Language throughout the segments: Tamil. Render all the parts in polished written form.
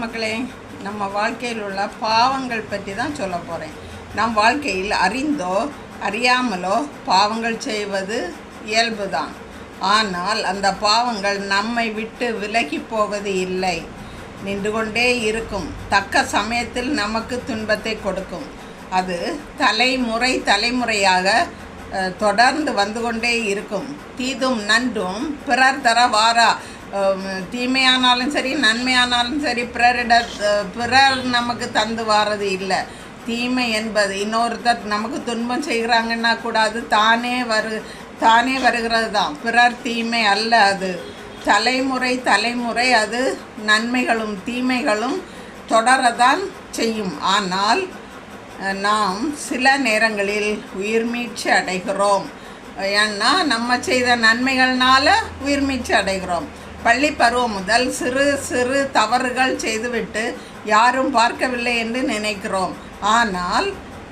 மக்களே, நம்ம வாழ்க்கையில் உள்ள பாவங்கள் பற்றி தான் சொல்ல போகிறேன். நம் வாழ்க்கையில் அறிந்தோ அறியாமலோ பாவங்கள் செய்வது இயல்பு தான். ஆனால் அந்த பாவங்கள் நம்மை விட்டு விலகி போவது இல்லை, நின்று கொண்டே இருக்கும். தக்க சமயத்தில் நமக்கு துன்பத்தை கொடுக்கும். அது தலைமுறையாக தொடர்ந்து வந்து கொண்டே இருக்கும். தீதும் நன்றும் பிறர் தர வாரா. தீமையானாலும் சரி நன்மையானாலும் சரி பிறர் நமக்கு தந்து வாரது இல்லை. தீமை என்பது இன்னொருத்தர் நமக்கு துன்பம் செய்கிறாங்கன்னா கூட அது தானே வருகிறது தான். பிறர் தீமை அல்ல, அது தலைமுறை அது நன்மைகளும் தீமைகளும் தொடரதான் செய்யும். ஆனால் நாம் சில நேரங்களில் உயிர்மீட்சி அடைகிறோம். ஏன்னா நம்ம செய்த நன்மைகள்னால உயிர்மீட்சி அடைகிறோம். பள்ளி பருவம் முதல் சிறு தவறுகள் செய்துவிட்டு யாரும் பார்க்கவில்லை என்று நினைக்கிறோம். ஆனால்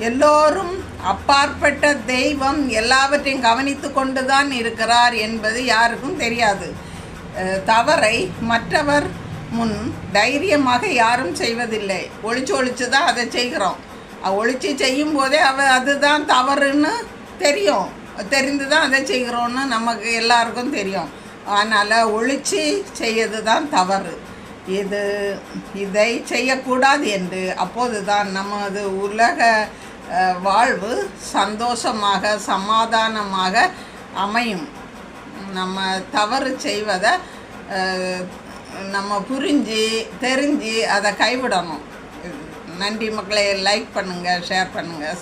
எல்லோரும் அப்பாற்பட்ட தெய்வம் எல்லாவற்றையும் கவனித்து கொண்டு தான் இருக்கிறார் என்பது யாருக்கும் தெரியாது. தவறை மற்றவர் முன் தைரியமாக யாரும் செய்வதில்லை. ஒளிச்சு தான் அதை செய்கிறோம். ஒளிச்சு செய்யும் போதே அதுதான் தவறுன்னு தெரிந்து தான் அதை செய்கிறோன்னு நமக்கு எல்லாருக்கும் தெரியும். அதனால் ஒளிச்சு செய்யறது தான் தவறு. இதை செய்யக்கூடாது என்று அப்போது தான் நமது உலக வாழ்வு சந்தோஷமாக சமாதானமாக அமையும். நம்ம தவறு செய்வதை நம்ம தெரிஞ்சு அதை கைவிடணும். நன்றி மக்களே. லைக் பண்ணுங்கள், ஷேர் பண்ணுங்கள்.